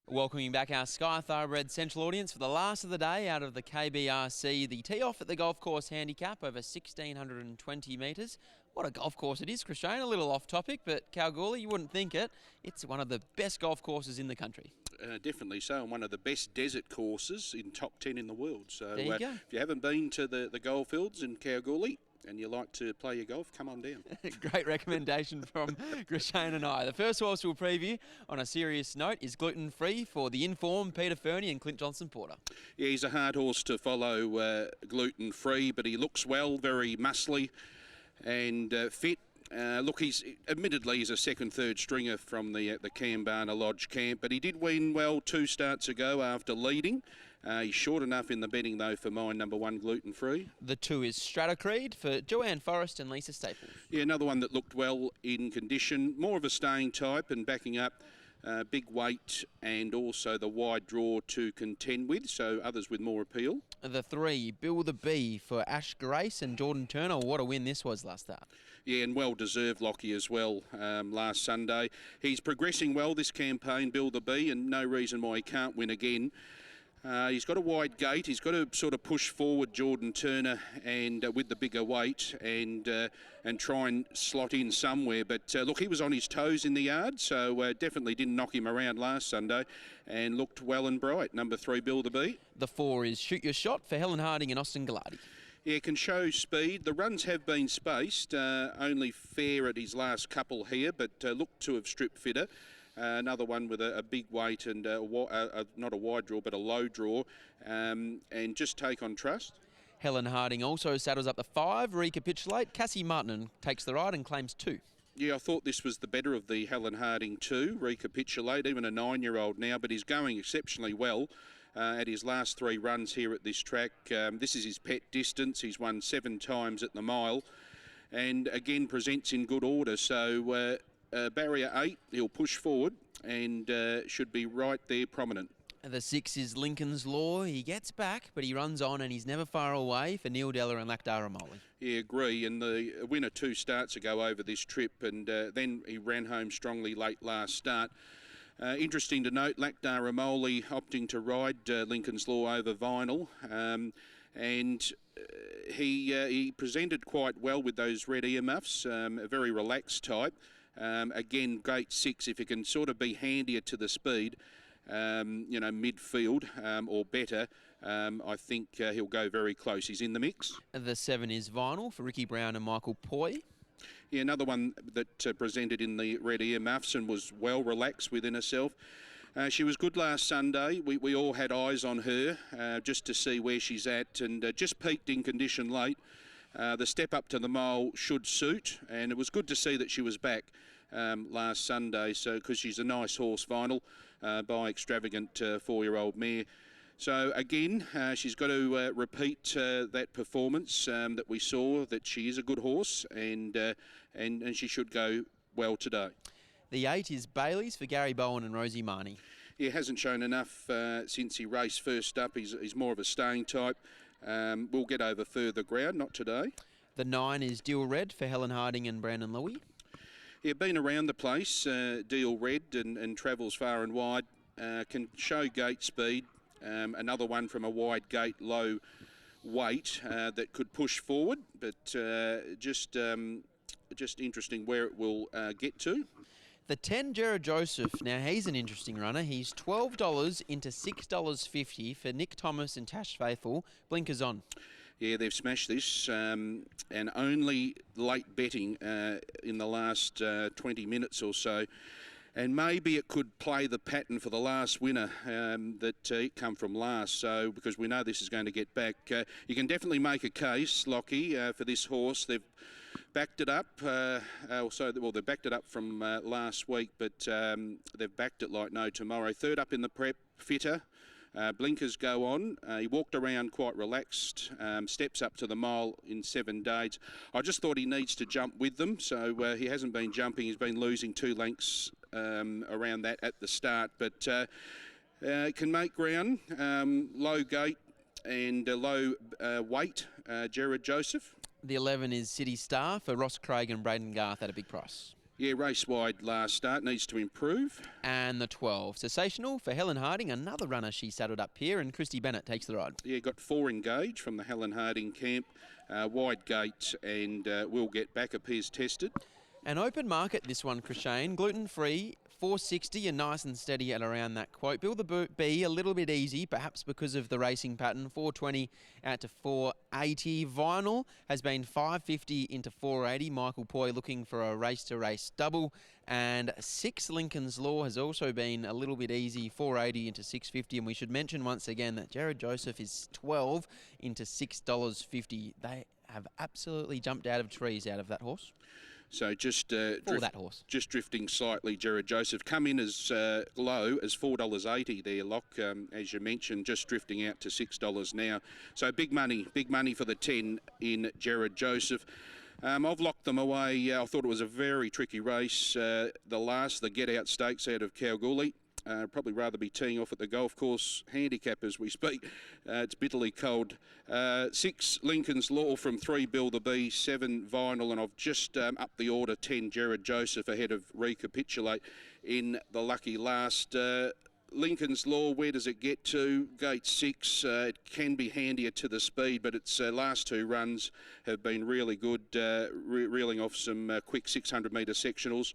Welcoming back our Sky Thoroughbred Central audience for the last of the day out of the KBRC. The tee-off at the golf course handicap over 1,620 metres. What a golf course it is, Christian. A little off topic, but Kalgoorlie, you wouldn't think it. It's one of the best golf courses in the country. Definitely so, and one of the best desert courses in top 10 in the world. So there you go. If you haven't been to the goldfields in Kalgoorlie and you like to play your golf, come on down. Great recommendation from Christian and I. The first horse we'll preview on a serious note is gluten-free for the informed Peter Fernie and Clint Johnson-Porter. Yeah, he's a hard horse to follow gluten-free, but he looks well, very muscly and fit. Look, he's a second, third stringer from the Kambana Lodge camp, but he did win well 2 starts ago after leading. He's short enough in the betting, though, for mine, number 1, gluten-free. The 2 is Stratocreed for Joanne Forrest and Lisa Staples. Yeah, another one that looked well in condition, more of a staying type and backing up. Big weight and also the wide draw to contend with, so others with more appeal. The 3, Bill the Bee for Ash Grace and Jordan Turner. What a win this was last start. Yeah, and well-deserved Lockie as well last Sunday. He's progressing well this campaign, Bill the Bee, and no reason why he can't win again. He's got a wide gate. He's got to sort of push forward Jordan Turner and with the bigger weight and try and slot in somewhere. But look, he was on his toes in the yard, so definitely didn't knock him around last Sunday and looked well and bright. Number 3, Bill the Bee. The 4 is Shoot Your Shot for Helen Harding and Austin Gallardi. Yeah, can show speed. The runs have been spaced, only fair at his last couple here, but looked to have stripped fitter. Another one with a big weight and not a wide draw, but a low draw, and just take on trust. Helen Harding also saddles up the 5, Recapitulate. Cassie Martin takes the ride and claims 2. Yeah, I thought this was the better of the Helen Harding 2, Recapitulate, even a 9-year-old now, but he's going exceptionally well at his last 3 runs here at this track. This is his pet distance. He's won 7 times at the mile and again presents in good order. So barrier 8, he'll push forward and should be right there prominent. The 6 is Lincoln's Law. He gets back, but he runs on and he's never far away for Neil Della and Lakdaramoli. Yeah, agree. And the winner 2 starts ago over this trip, and then he ran home strongly late last start. Interesting to note, Lakdaramoli opting to ride Lincoln's Law over vinyl, and he presented quite well with those red earmuffs, a very relaxed type. Again, gate 6, if he can sort of be handier to the speed, midfield or better, I think he'll go very close. He's in the mix. The 7 is Vinyl for Rickie Brown and Michael Poy. Yeah, another one that presented in the red earmuffs and was well relaxed within herself. She was good last Sunday. We all had eyes on her just to see where she's at, and just peaked in condition late. The step up to the mile should suit, and it was good to see that she was back last Sunday, so because she's a nice horse, Vinyl, by extravagant 4-year-old mare. So again, she's got to repeat that performance that we saw, that she is a good horse, and she should go well today. The 8 is Bailey's for Gary Bowen and Rosie Marnie. He hasn't shown enough since he raced first up. He's more of a staying type. We'll get over further ground, not today. The 9 is Deal Red for Helen Harding and Brandon Louie. Yeah, been around the place, Deal Red, and travels far and wide. Can show gate speed. Another one from a wide gate, low weight that could push forward, but just interesting where it will get to. The 10, Jared Joseph. Now, he's an interesting runner. He's $12 into $6.50 for Nick Thomas and Tash Faithful. Blinkers on. Yeah, they've smashed this, and only late betting in the last 20 minutes or so. And maybe it could play the pattern for the last winner that it come from last. So, because we know this is going to get back, you can definitely make a case, Lockie, for this horse. They've backed it up. They backed it up from last week, but they've backed it like no tomorrow. Third up in the prep, fitter. Blinkers go on. He walked around quite relaxed, steps up to the mile in 7 days. I just thought he needs to jump with them, so he hasn't been jumping. He's been losing 2 lengths around that at the start, but can make ground. Low gate and low weight, Jared Joseph. The 11 is City Star for Ross Craig and Braden Garth at a big price. Yeah, race wide last start, needs to improve. And the 12, Sensational for Helen Harding, another runner she saddled up here, and Christy Bennett takes the ride. Yeah, got 4 engaged from the Helen Harding camp. Wide gate and will get back, appears tested. An open market, this one, Christiane. Gluten-free, 460 and nice and steady at around that quote. Bill the B, a little bit easy, perhaps because of the racing pattern. 420 out to 480. Vinyl has been 550 into 480. Michael Poy looking for a race-to-race double. And 6 Lincoln's Law has also been a little bit easy, 480 into 650. And we should mention once again that Jared Joseph is 12 into $6.50. They have absolutely jumped out of trees out of that horse. So just that horse, just drifting slightly. Jared Joseph come in as low as $4.80 there, Lock. As you mentioned, just drifting out to $6 now. So big money for the 10 in Jared Joseph. I've locked them away. I thought it was a very tricky race. The Get Out Stakes out of Kalgoorlie. Probably rather be teeing off at the golf course handicap as we speak. It's bitterly cold. 6 Lincoln's Law from 3 Bill the B, 7 Vinyl, and I've just upped the order 10 Jared Joseph ahead of Recapitulate in the lucky last. Lincoln's Law, where does it get to? Gate 6, it can be handier to the speed, but its last 2 runs have been really good, reeling off some quick 600 metre sectionals.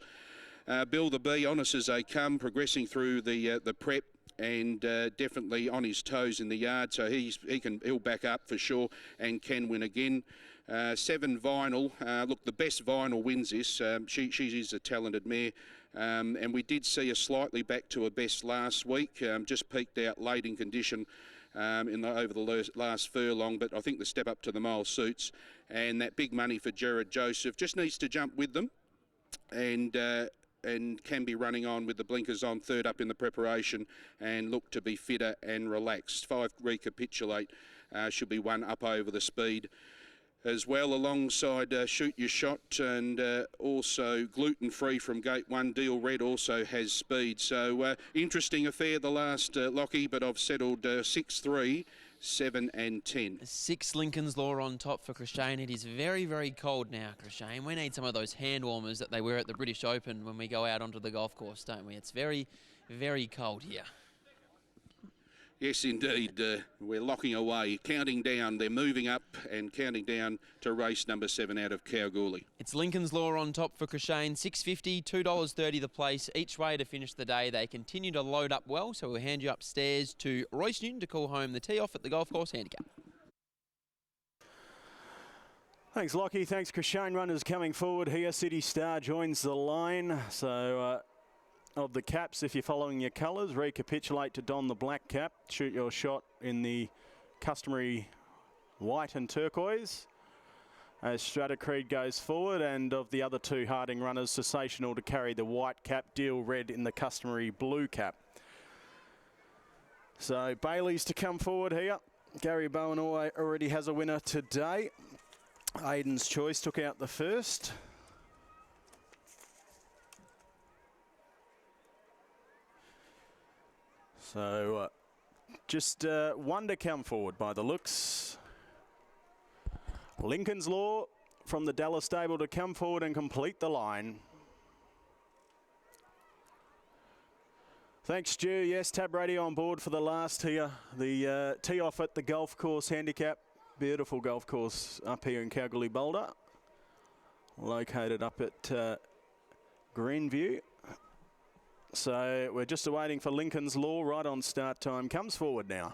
Bill the B, honest as they come, progressing through the prep and definitely on his toes in the yard, so he'll back up for sure and can win again. 7 Vinyl, look, the best Vinyl wins this. She is a talented mare, and we did see her slightly back to her best last week. Just peaked out late in condition over the last furlong, but I think the step up to the mile suits, and that big money for Jared Joseph just needs to jump with them and can be running on with the blinkers on, third up in the preparation, and look to be fitter and relaxed. 5 Recapitulate should be one up over the speed as well, alongside Shoot Your Shot, and also Gluten Free from Gate 1. Deal Red also has speed. So interesting affair the last, Lockie, but I've settled 6-3. 7 and 10. 6 Lincoln's Law on top for Christiane. It is very, very cold now, Christiane. We need some of those hand warmers that they wear at the British Open when we go out onto the golf course, don't we? It's very, very cold here. Yes, indeed. We're locking away, counting down. They're moving up and counting down to race number 7 out of Kalgoorlie. It's Lincoln's Law on top for Christiane. $6.50, $2.30 the place each way to finish the day. They continue to load up well, so we'll hand you upstairs to Royce Newton to call home the tee-off at the golf course handicap. Thanks, Lockie. Thanks, Christiane. Runners coming forward here. City Star joins the line. So... of the caps, if you're following your colours, Recapitulate to don the black cap. Shoot Your Shot in the customary white and turquoise as Stratacreed goes forward, and of the other 2 Harding runners, Sensational to carry the white cap, Deal Red in the customary blue cap. So Bailey's to come forward here. Gary Bowen already has a winner today. Aiden's Choice took out the first. So just one to come forward by the looks. Lincoln's Law from the Dallas stable to come forward and complete the line. Thanks, Stu. Yes, Tab Radio on board for the last here. The tee-off at the golf course handicap. Beautiful golf course up here in Kalgoorlie Boulder. Located up at Greenview. So we're just awaiting for Lincoln's Law. Right on start time. Comes forward now.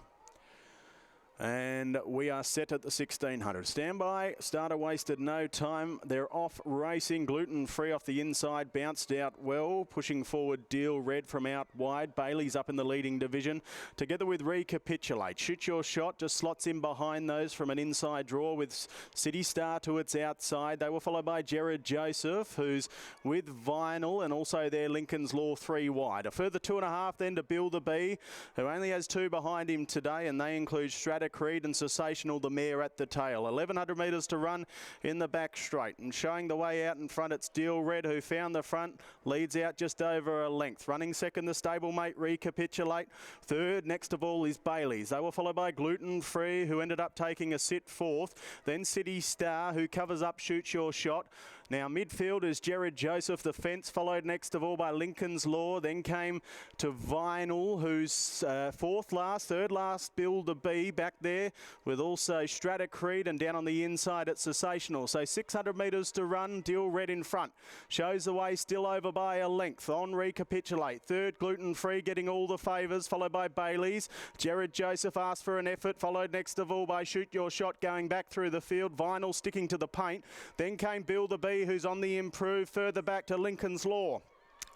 And we are set at the 1600. Stand by. Starter wasted no time. They're off racing. Gluten Free off the inside. Bounced out well. Pushing forward Deal Red from out wide. Bailey's up in the leading division. Together with Recapitulate. Shoot Your Shot just slots in behind those from an inside draw with City Star to its outside. They were followed by Jared Joseph, who's with Vinyl, and also their Lincoln's Law 3 wide. A further 2.5 then to Bill the B, who only has 2 behind him today, and they include Creed and Sensational, the mare at the tail. 1,100 metres to run in the back straight, and showing the way out in front, it's Deal Red, who found the front, leads out just over a length. Running second, the stablemate Recapitulate. Third, next of all, is Bailey's. They were followed by Gluten Free, who ended up taking a sit fourth. Then City Star, who covers up Shoot Your Shot. Now midfield is Jared Joseph, the fence, followed next of all by Lincoln's Law. Then came to Vinyl, who's fourth last, third last, Bill the Bee back there, with also Strata Creed, and down on the inside it's Sensational. So 600 metres to run, Deal Red in front. Shows the way still over by a length. On Recapitulate. Third, Gluten Free, getting all the favours, followed by Bailey's. Jared Joseph asked for an effort, followed next of all by Shoot Your Shot, going back through the field. Vinyl sticking to the paint. Then came Bill the Bee, who's on the improve, further back to Lincoln's Law.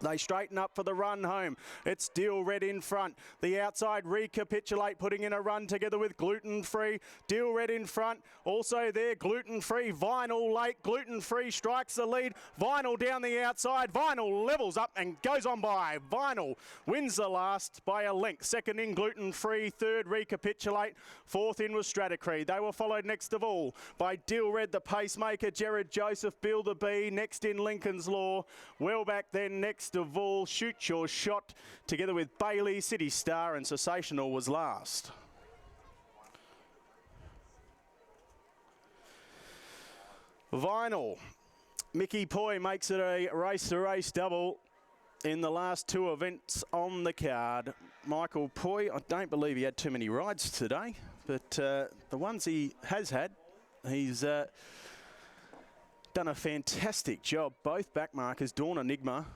They straighten up for the run home. It's Deal Red in front. The outside Recapitulate, putting in a run together with Gluten Free. Deal Red in front. Also there, Gluten Free. Vinyl late. Gluten Free strikes the lead. Vinyl down the outside. Vinyl levels up and goes on by. Vinyl wins the last by a length. Second in Gluten Free. Third Recapitulate. Fourth in was Stratacree. They were followed next of all by Deal Red, the pacemaker. Jared Joseph, Bill the Bee. Next in Lincoln's Law. Well back then next of all, Shoot Your Shot, together with Bailey, City Star, and Sensational was last. Vinyl. Mickey Poy makes it a race-to-race double in the last two events on the card. Michael Poy, I don't believe he had too many rides today, but the ones he has had, he's done a fantastic job. Both backmarkers, Dawn Enigma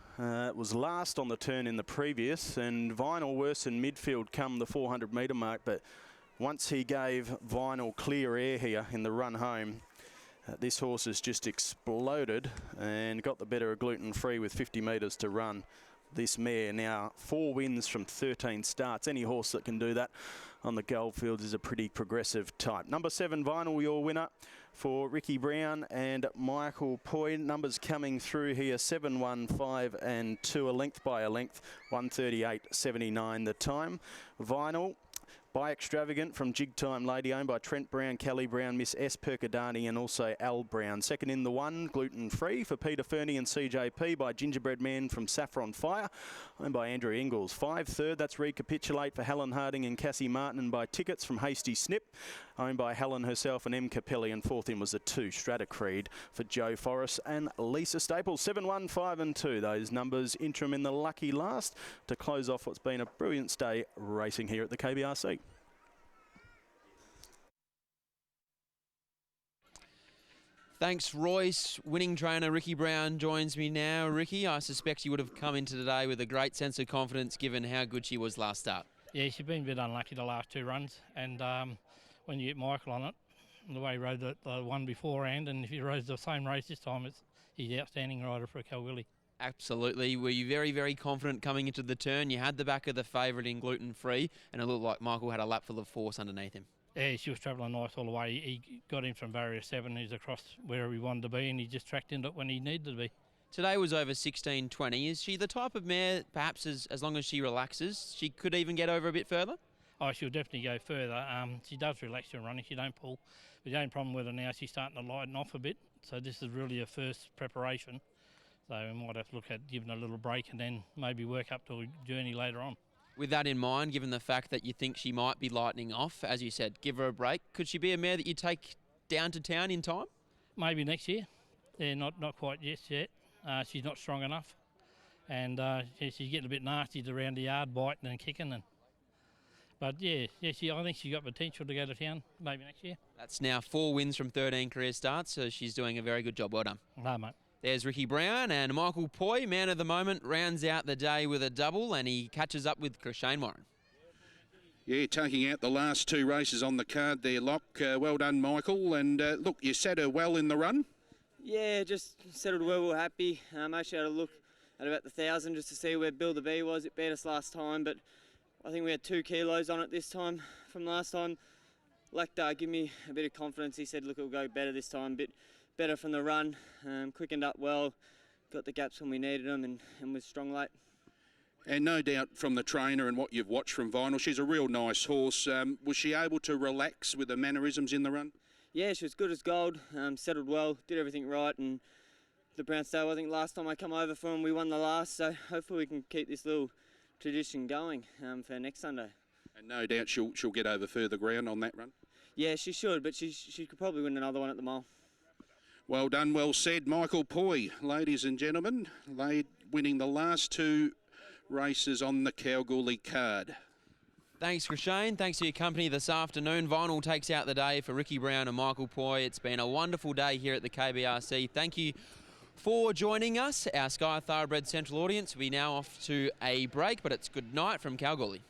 was last on the turn in the previous, and Vinyl worse in midfield come the 400 metre mark, but once he gave Vinyl clear air here in the run home, this horse has just exploded and got the better of Gluten Free with 50 metres to run. This mare now 4 wins from 13 starts. Any horse that can do that on the Goldfields is a pretty progressive type. Number 7, Vinyl, your winner for Rickie Brown and Michael Poy. Numbers coming through here, 7, 1, 5 and 2, a length by a length, 1:38.79 the time. Vinyl by Extravagant from Jig Time Lady, owned by Trent Brown, Kelly Brown, Miss S. Percadani and also Al Brown. Second in the 1, Gluten Free for Peter Fernie and CJP by Gingerbread Man from Saffron Fire, owned by Andrew Ingalls. 5 third, that's Recapitulate for Helen Harding and Cassie Martin, and by Tickets from Hasty Snip, owned by Helen herself and M. Capelli. And fourth in was the 2, Strata Creed for Joe Forrest and Lisa Staples. 7, 1, 5 and 2. Those numbers interim in the lucky last to close off what's been a brilliant day racing here at the KBRC. Thanks, Royce. Winning trainer Rickie Brown joins me now. Rickie, I suspect you would have come into today with a great sense of confidence given how good she was last start. Yeah, she's been a bit unlucky the last 2 runs, and when you get Michael on it, the way he rode the one beforehand, and if he rides the same race this time, he's an outstanding rider for a Kalgoorlie. Absolutely. Were you very, very confident coming into the turn? You had the back of the favourite in Gluten Free, and it looked like Michael had a lap full of force underneath him. Yeah, she was travelling nice all the way. He got in from barrier 7. He's across where he wanted to be, and he just tracked into it when he needed to be. Today was over 16.20. Is she the type of mare, perhaps as long as she relaxes, she could even get over a bit further? Oh, she'll definitely go further. She does relax during running. She don't pull. But the only problem with her now, she's starting to lighten off a bit. So this is really her first preparation. So we might have to look at giving her a little break and then maybe work up to a journey later on. With that in mind, given the fact that you think she might be lightening off, as you said, give her a break, could she be a mare that you take down to town in time? Maybe next year. Yeah, not quite yet. She's not strong enough. And she's getting a bit nasty around the yard, biting and kicking. But I think she's got potential to go to town maybe next year. That's now 4 wins from 13 career starts, so she's doing a very good job. Well done. No, mate. There's Rickie Brown, and Michael Poy, man of the moment, rounds out the day with a double, and he catches up with Shane Warren. Yeah, taking out the last 2 races on the card there, Locke. Well done, Michael. And look, you set her well in the run. Yeah, just settled well. We were happy. Actually had a look at about the 1,000 just to see where Bill the Bee was. It beat us last time, but I think we had 2 kilos on it this time from last time. Lecter gave me a bit of confidence. He said, look, it'll go better this time. A bit better from the run, quickened up well, got the gaps when we needed them, and was strong late. And no doubt from the trainer and what you've watched from Vinyl, she's a real nice horse. Was she able to relax with the mannerisms in the run? Yeah, she was good as gold, settled well, did everything right, and the Brown Star, I think last time I come over for him, we won the last, so hopefully we can keep this little tradition going for next Sunday. And no doubt she'll get over further ground on that run? Yeah, she should, but she could probably win another one at the mile. Well done, well said, Michael Poy, ladies and gentlemen, winning the last 2 races on the Kalgoorlie card. Thanks, Shane. Thanks for your company this afternoon. Vinyl takes out the day for Rickie Brown and Michael Poy. It's been a wonderful day here at the KBRC. Thank you for joining us. Our Sky Thoroughbred Central audience will be now off to a break, but it's good night from Kalgoorlie.